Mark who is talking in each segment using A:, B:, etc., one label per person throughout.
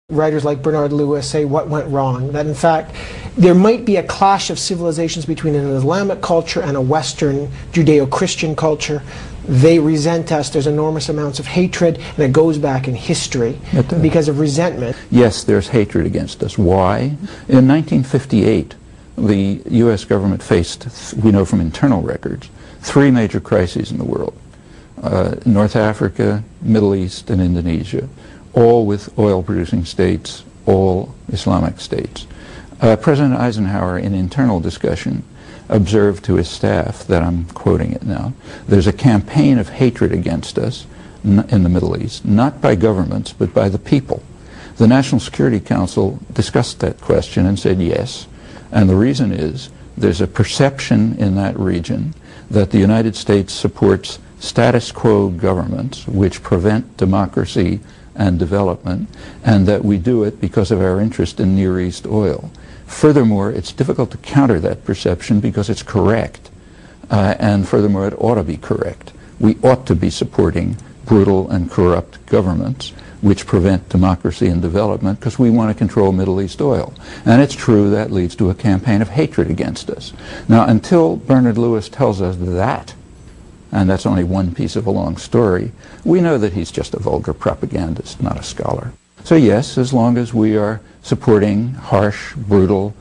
A: Writers like Bernard Lewis say what went wrong, that in fact there might be a clash of civilizations between an Islamic culture and a Western Judeo-Christian culture. They resent us, there's enormous amounts of hatred, and it goes back in history because of resentment.
B: Yes, there's hatred against us. Why? In 1958, the U.S. government faced, we know from internal records, 3 major crises in the world. North Africa, Middle East, and Indonesia. All with oil-producing states, all Islamic states. President Eisenhower, in internal discussion, observed to his staff, that I'm quoting it now, there's a campaign of hatred against us in the Middle East, not by governments, but by the people. The National Security Council discussed that question and said yes, and the reason is there's a perception in that region that the United States supports status quo governments which prevent democracy and development, and that we do it because of our interest in Near East oil. Furthermore, it's difficult to counter that perception because it's correct, and furthermore, it ought to be correct. We ought to be supporting brutal and corrupt governments which prevent democracy and development because we want to control Middle East oil. And it's true that leads to a campaign of hatred against us. Now, until Bernard Lewis tells us that, and that's only one piece of a long story, we know that he's just a vulgar propagandist, not a scholar. So yes, as long as we are supporting harsh, brutal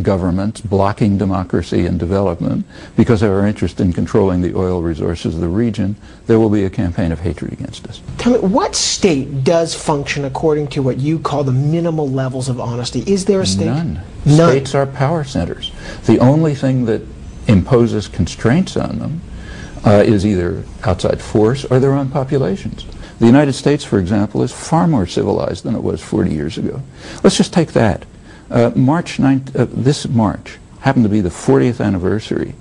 B: governments, blocking democracy and development because of our interest in controlling the oil resources of the region, there will be a campaign of hatred against us.
A: Tell me, what state does function according to what you call the minimal levels of honesty? Is there a state?
B: None. States are power centers. The only thing that imposes constraints on them is either outside force or their own populations. The United States, for example, is far more civilized than it was 40 years ago. Let's just take that. This March happened to be the 40th anniversary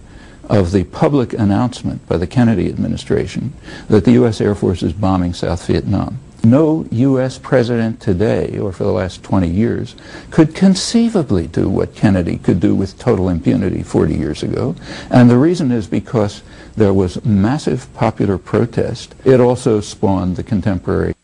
B: of the public announcement by the Kennedy administration that the U.S. Air Force is bombing South Vietnam. No U.S. president today, or for the last 20 years, could conceivably do what Kennedy could do with total impunity 40 years ago. And the reason is because there was massive popular protest. It also spawned the contemporary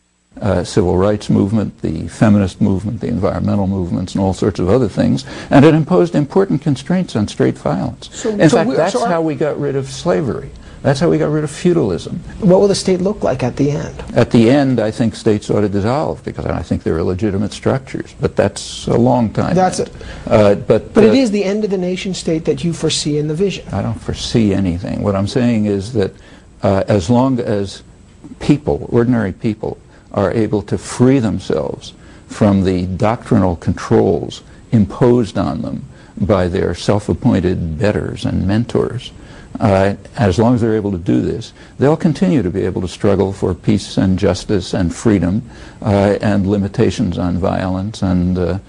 B: civil rights movement, the feminist movement, the environmental movements, and all sorts of other things. And it imposed important constraints on straight violence. In fact, that's how we got rid of slavery. That's how we got rid of feudalism.
A: What will the state look like at the end?
B: At the end, I think states ought to dissolve because I think they're illegitimate structures. But that's a long time.
A: That's it. But it is the end of the nation state that you foresee in the vision.
B: I don't foresee anything. What I'm saying is that as long as people, ordinary people, are able to free themselves from the doctrinal controls imposed on them by their self-appointed betters and mentors, as long as they're able to do this, they'll continue to be able to struggle for peace and justice and freedom and limitations on violence and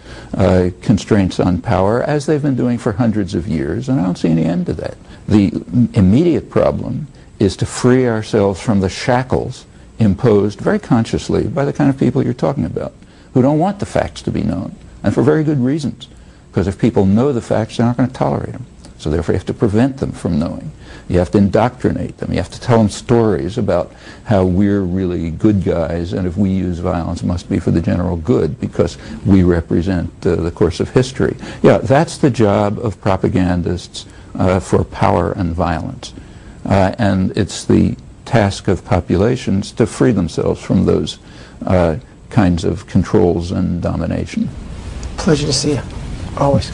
B: constraints on power, as they've been doing for hundreds of years, and I don't see any end to that. The immediate problem is to free ourselves from the shackles imposed very consciously by the kind of people you're talking about, who don't want the facts to be known, and for very good reasons, because if people know the facts, they're not going to tolerate them. So therefore you have to prevent them from knowing. You have to indoctrinate them. You have to tell them stories about how we're really good guys, and if we use violence, it must be for the general good because we represent the course of history. Yeah, that's the job of propagandists for power and violence. And it's the task of populations to free themselves from those kinds of controls and domination.
A: Pleasure to see you. Always.